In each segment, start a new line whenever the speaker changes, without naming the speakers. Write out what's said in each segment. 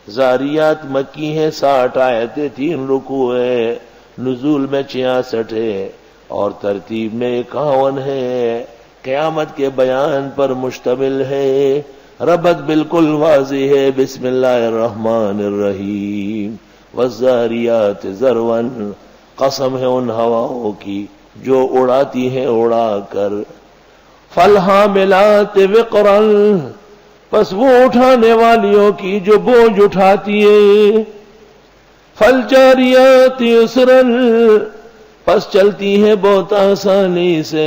زاریات مکی ہیں، 60 آیتیں، 3 رکوع ہے، نزول میں 66 ہے اور ترتیب میں 51 ہے، قیامت کے بیان پر مشتمل ہے۔ ربط بالکل واضح ہے۔ بسم اللہ الرحمن الرحیم۔ والذاریات ذروا، قسم ہے ان ہواؤں کی جو اڑاتی ہیں اڑا کر۔ فالحاملات وقرا، پس وہ اٹھانے والیوں کی جو بوجھ اٹھاتی ہے۔ فالجاریات یسرا، پس چلتی ہے بہت آسانی سے۔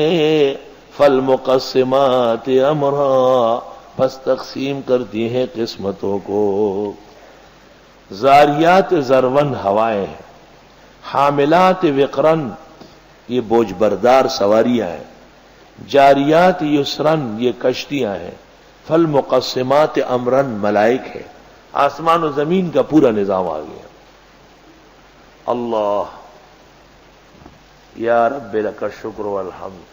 فالمقسمات امرا، پس تقسیم کرتی ہیں قسمتوں کو۔ زاریات ذرون ہوائیں ہیں، حاملات وقرن یہ بوجھ بردار سواریاں ہیں، جاریات یسرن یہ کشتیاں ہیں، فالمقسمات امرن ملائک ہے۔ آسمان و زمین کا پورا نظام آ گیا۔ اللہ یا رب لک الشکر والحمد۔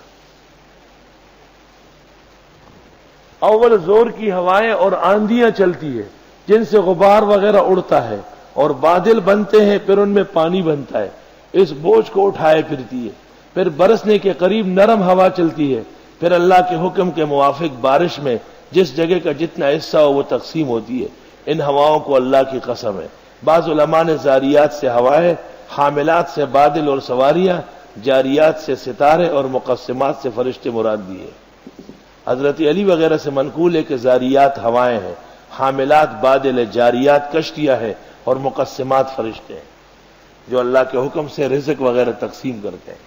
اول زور کی ہوائیں اور آندیاں چلتی ہے جن سے غبار وغیرہ اڑتا ہے اور بادل بنتے ہیں، پھر ان میں پانی بنتا ہے، اس بوجھ کو اٹھائے پھرتی ہے۔ پھر برسنے کے قریب نرم ہوا چلتی ہے، پھر اللہ کے حکم کے موافق بارش میں جس جگہ کا جتنا حصہ ہو وہ تقسیم ہوتی ہے۔ ان ہواؤں کو اللہ کی قسم ہے۔ بعض علماء نے زاریات سے ہوائیں، حاملات سے بادل اور سواریاں، جاریات سے ستارے اور مقسمات سے فرشتے مراد دیے۔ حضرت علی وغیرہ سے منقول ہے کہ زاریات ہوائیں ہیں، حاملات بادل ہے، جاریات کشتیاں ہیں اور مقسمات فرشتے ہیں جو اللہ کے حکم سے رزق وغیرہ تقسیم کرتے ہیں۔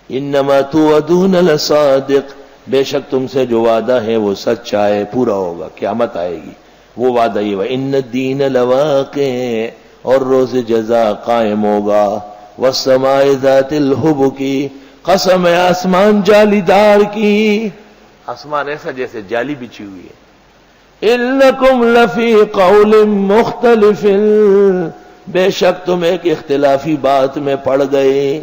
انما توعدون لصادق، بے شک تم سے جو وعدہ ہے وہ سچا ہے، پورا ہوگا، قیامت آئے گی۔ وہ وعدہ یہ وَإِنَّ الدِّينَ لَوَاقِعٌ، اور روز جزا قائم ہوگا۔ وَالسَّمَاءِ ذَاتِ الْحُبُكِ، قسم ہے آسمان جالی دار کی، آسمان ایسا جیسے جالی بچھی ہوئی ہے۔ اِنَّكُمْ لَفِي قَوْلٍ مُخْتَلِفٍ، بے شک تم ایک اختلافی بات میں پڑ گئے۔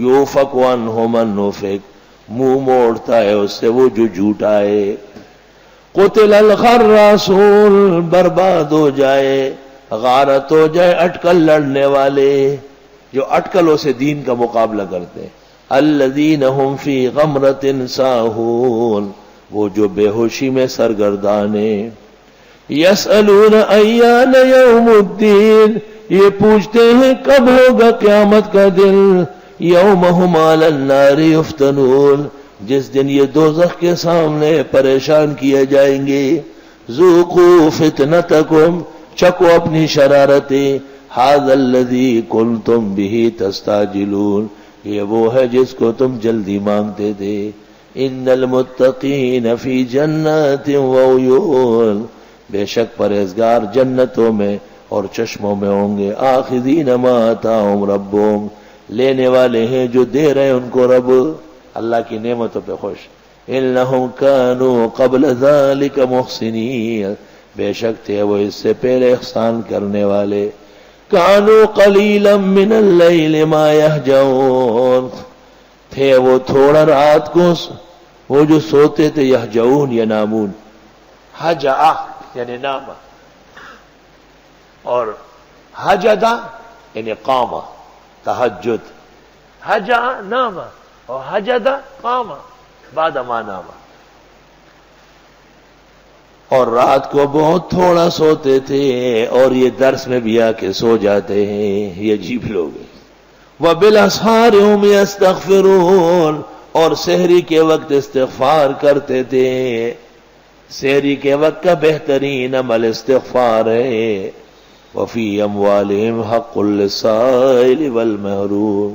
یوفک عنہ من نفک، منہ موڑتا ہے اس سے وہ جو جھوٹا ہے۔ قتل الخراسون، برباد ہو جائے، غارت ہو جائے اٹکل لڑنے والے جو اٹکلوں سے دین کا مقابلہ کرتے ہیں۔ الذین هم فی غمرۃ ساہون، وہ جو بے ہوشی میں سرگردان ہیں۔ یسألون ایان یوم الدین، یہ پوچھتے ہیں کب ہوگا قیامت کا دن۔ یوم هم علی النار یفتنون، جس دن یہ دوزخ کے سامنے پریشان کیے جائیں گے۔ ذوقوا فتنتکم، چکو اپنی شرارتیں۔ ھذا الذی کنتم بہ تستعجلون، یہ وہ ہے جس کو تم جلدی مانگتے تھے۔ ان المتقین فی جنات وعیون، بے شک پرہیزگار جنتوں میں اور چشموں میں ہوں گے۔ آخذین ما آتاہم ربہم، لینے والے ہیں جو دے رہے ان کو رب، اللہ کی نعمتوں پہ خوش۔ انہم کانوا قبل ذلک محسنین، بے شک تھے وہ اس سے پہلے احسان کرنے والے۔ کانوا قلیلا من اللیل ما یہجعون، تھے وہ تھوڑا رات کو وہ جو سوتے تھے، یہجعون ینامون، ہجع یعنی نام، اور حجدہ یعنی قام، تہجد، حجع نام اور حجدہ قام بعد ما نام۔ اور رات کو بہت تھوڑا سوتے تھے اور یہ درس میں بھی آ کے سو جاتے ہیں، یہ عجیب لوگ ہیں۔ وَبِالْأَسْحَارِ هُمْ يَسْتَغْفِرُونَ، اور سحری کے وقت استغفار کرتے تھے۔ سحری کے وقت کا بہترین عمل استغفار ہے۔ وَفِي أَمْوَالِهِمْ حَقٌّ لِلسَّائِلِ وَالْمَحْرُومِ،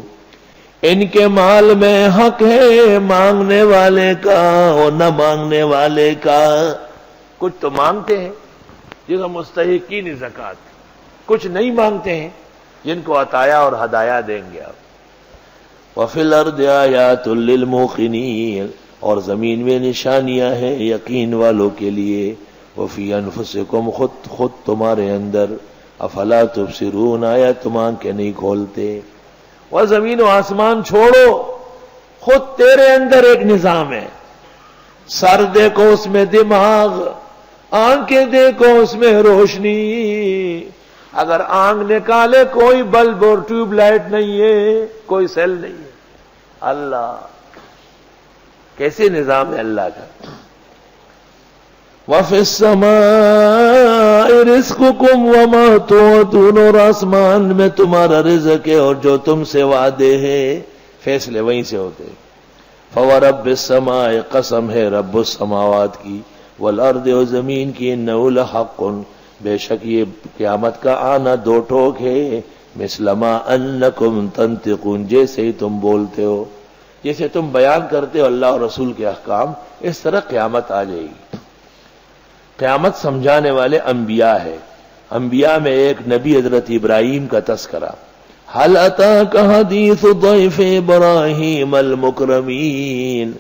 ان کے مال میں حق ہے مانگنے والے کا اور نہ مانگنے والے کا۔ کچھ تو مانگتے ہیں جن کو مستحقین زکوٰۃ، کچھ نہیں مانگتے ہیں جن کو عطایا اور ہدایا دیں گے آپ۔ وَفِي الْأَرْضِ آیَاتٌ لِلْمُوقِنِينَ، اور زمین میں نشانیاں ہیں یقین والوں کے لیے۔ وَفِي أَنفُسِكُمْ، خود تمہارے اندر۔ افلا تبصرون، آیا تم آنکھیں نہیں کھولتے۔ وہ زمین و آسمان چھوڑو، خود تیرے اندر ایک نظام ہے، سر دیکھو اس میں دماغ، آنکھیں دیکھو اس میں روشنی، اگر آنکھ نکالے کوئی بلب اور ٹیوب لائٹ نہیں ہے، کوئی سیل نہیں ہے۔ اللہ کیسے نظام ہے اللہ کا۔ وَفِي السَّمَاءِ رِزْقُكُمْ وَمَا تُوعَدُونَ، اور آسمان میں تمہارا رزق ہے اور جو تم سے وعدے ہیں، فیصلے وہیں سے ہوتے ہیں۔ فَوَرَبِّ السَّمَاءِ، قسم ہے رب السماوات کی، والارض، اور زمین کی، انہ لحق، بے شک یہ قیامت کا آنا دو ٹوک ہے، مثل ما انکم تنطقون، جیسے ہی تم بولتے ہو، جیسے تم بیان کرتے ہو اللہ اور رسول کے احکام، اس طرح قیامت آ جائے گی۔ قیامت سمجھانے والے انبیاء ہے۔ انبیاء میں ایک نبی حضرت ابراہیم کا تذکرہ، هل اتاک حدیث ضیف ابراہیم المکرمین،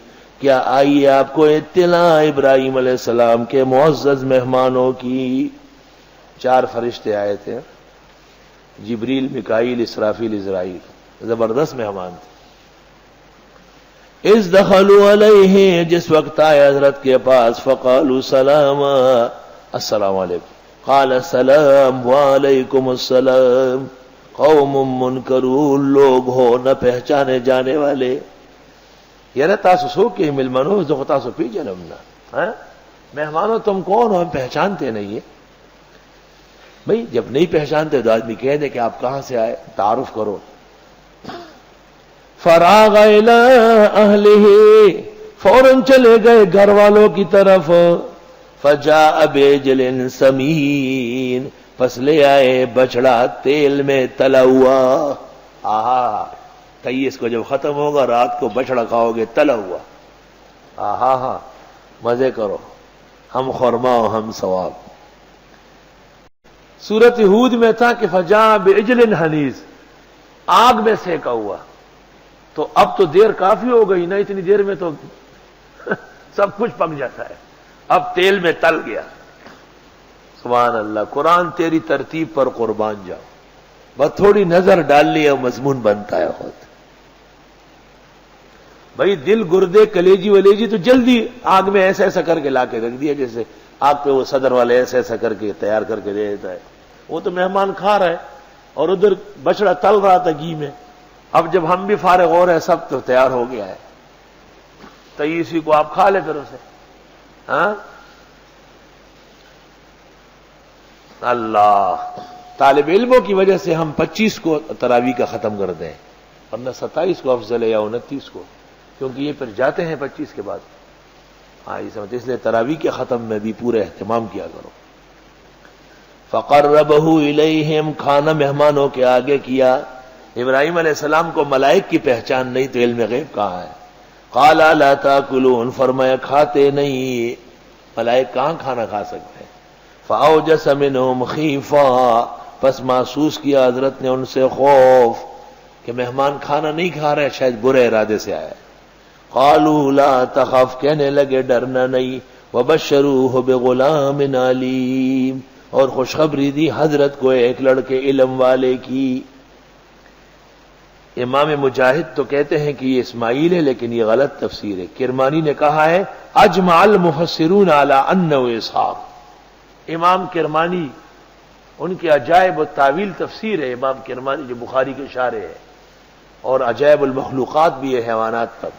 کیا آئی آپ کو اطلاع ابراہیم علیہ السلام کے معزز مہمانوں کی؟ 4 فرشتے آئے تھے، جبریل، میکائیل، اسرافیل، عزرائیل، زبردست مہمان تھے۔ اذ دخلوا علیہ، جس وقت آئے حضرت کے پاس، فقالوا سلاما، السلام علیکم، قال السلام وعلیکم السلام، قوم منکرون، لوگ ہو نہ پہچانے جانے والے۔ یعنی تاسو سو کے ملمنو جو تاسو پی جنمنا، مہمانوں تم کون ہو، ہم پہچانتے نہیں ہے۔ بھئی جب نہیں پہچانتے تو آدمی کہہ دے کہ آپ کہاں سے آئے، تعارف کرو۔ فراغ الی اہلہ، فوراً چلے گئے گھر والوں کی طرف، فجاء بعجل سمین، پس لے آئے بچڑا تیل میں تلا ہوا۔ آہا، 23 کو جب ختم ہوگا رات کو بچڑا کھاؤ گے تلا ہوا، آہا مزے کرو، ہم خرما و ہم ثواب۔ سورۃ ہود میں تھا کہ فجاء بعجل حنیذ، آگ میں سینکا ہوا، تو اب تو دیر کافی ہو گئی نا، اتنی دیر میں تو سب کچھ پک جاتا ہے، اب تیل میں تل گیا۔ سبحان اللہ، قرآن تیری ترتیب پر قربان جاؤ، بس تھوڑی نظر ڈال لی اور مضمون بنتا ہے خود۔ بھائی دل، گردے، کلیجی ولیجی تو جلدی آگ میں ایسا ایسا کر کے لا کے رکھ دیا، جیسے آگ پہ وہ صدر والے ایسا ایسا کر کے تیار کر کے دے دیتا ہے، وہ تو مہمان کھا رہا ہے اور ادھر بچڑا تل رہا تھا گھی میں۔ اب جب ہم بھی فارغ ہو رہے ہیں، سب تو تیار ہو گیا ہے، تو اسی کو آپ کھا لے پھر اسے۔ ہاں اللہ، طالب علموں کی وجہ سے ہم 25 کو تراویح کا ختم کر دیں، ورنہ 27 کو افضل ہے یا 29 کو، کیونکہ یہ پھر جاتے ہیں 25 کے بعد۔ ہاں یہ سمجھتے، اس لیے تراویح کے ختم میں بھی پورے اہتمام کیا کرو۔ فقربہ الیہم، کھانا مہمانوں کے آگے کیا۔ ابراہیم علیہ السلام کو ملائک کی پہچان نہیں تو علم غیب کہاں ہے؟ قال لا تاکلون، فرمایا کھاتے نہیں، ملائک کہاں کھانا کھا سکتے ہیں؟ فاوجس منہم خیفہ، پس محسوس کیا حضرت نے ان سے خوف کہ مہمان کھانا نہیں کھا رہے، شاید برے ارادے سے آئے۔ قالوا لا تخف، کہنے لگے ڈرنا نہیں، وبشروہ بغلام علیم، اور خوشخبری دی حضرت کو ایک لڑکے علم والے کی۔ امام مجاہد تو کہتے ہیں کہ یہ اسماعیل ہے، لیکن یہ غلط تفسیر ہے۔ کرمانی نے کہا ہے اجمع المفسرون علی انہ اسحاق، امام کرمانی، ان کی عجائب التاویل تفسیر ہے امام کرمانی جو بخاری کے شارح ہے، اور عجائب المخلوقات بھی ہے حیوانات پر،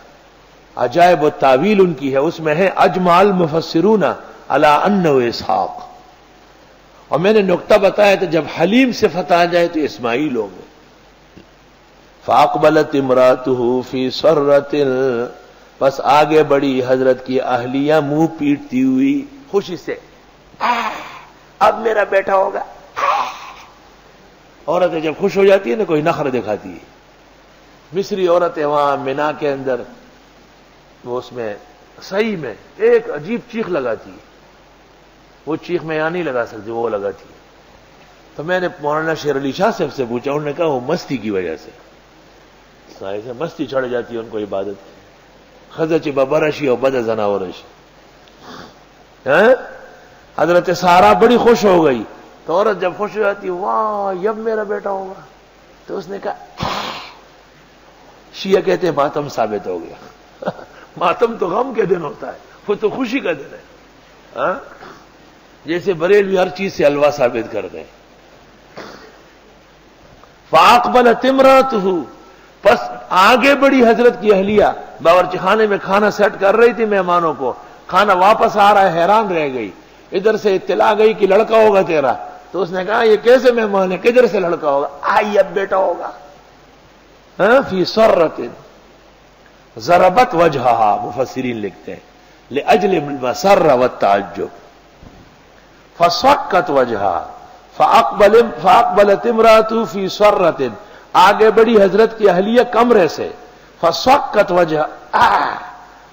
عجائب التاویل ان کی ہے، اس میں ہے اجمع المفسرون علی انہ اسحاق۔ اور میں نے نقطہ بتایا تھا جب حلیم صفت آ جائے تو اسماعیل ہوں گے۔ فاقبلت امراتہ فی سرۃ، پس آگے بڑی حضرت کی اہلیہ منہ پیٹتی ہوئی خوشی سے، اب میرا بیٹا ہوگا۔ عورتیں جب خوش ہو جاتی ہے نا، کوئی نخر دکھاتی ہے۔ مصری عورتیں وہاں مینا کے اندر، وہ اس میں صحیح میں ایک عجیب چیخ لگاتی ہے، وہ چیخ میں یہاں نہیں لگا سکتی، وہ لگاتی ہے۔ تو میں نے مولانا شیر علی شاہ صاحب سے پوچھا، انہوں نے کہا وہ مستی کی وجہ سے، سے مستی چڑھ جاتی ہے ان کو عبادت۔ خزچ ببرشی اور بد زناورشی۔ حضرت سارا بڑی خوش ہو گئی، تو عورت جب خوش ہو جاتی ہے، واہ اب میرا بیٹا ہوگا، تو اس نے کہا، شیعہ کہتے ہیں ماتم ثابت ہو گیا۔ ماتم تو غم کے دن ہوتا ہے، وہ تو خوشی کا دن ہے۔ جیسے بریلوی ہر چیز سے حلوہ ثابت کر دیں. فاقبلت امرأتہ، پس آگے بڑی حضرت کی اہلیہ باورچی خانے میں کھانا سیٹ کر رہی تھی مہمانوں کو. کھانا واپس آ رہا ہے، حیران رہ گئی. ادھر سے اطلاع گئی کہ لڑکا ہوگا تیرا. تو اس نے کہا یہ کیسے مہمان ہے، کدھر سے لڑکا ہوگا؟ آئی اب بیٹا ہوگا. فی سرۃ ضربت وجہہا، مفسرین لکھتے ہیں لأجل المسر والتعجب. فصکت وجہہا فاقبلت امرأتہ فی سرۃ، آگے بڑی حضرت کی اہلیہ کمرے سے. فصکت وجہہا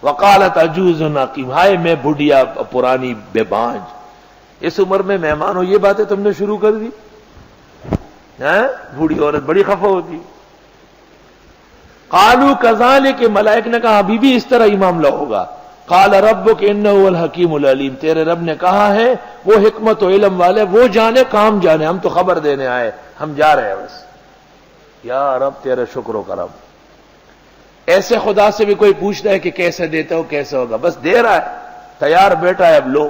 وقالت عجوز عقیم، ہائے میں بڑھیا پرانی بے بانج. اس عمر میں مہمانوں یہ باتیں تم نے شروع کر دی؟ بوڑھی عورت بڑی خفا ہوتی. قالوا کذالک، ملائک نے کہا ابھی بھی اس طرح ہی معاملہ ہوگا. قال ربک انہ هو الحکیم العلیم، تیرے رب نے کہا ہے وہ حکمت و علم والے، وہ جانے کام جانے، ہم تو خبر دینے آئے، ہم جا رہے ہیں بس. یا رب تیرے شکر و کرم. ایسے خدا سے بھی کوئی پوچھتا ہے کہ کیسے دیتا ہو، کیسے ہوگا، بس دے رہا ہے، تیار بیٹا ہے، اب لو.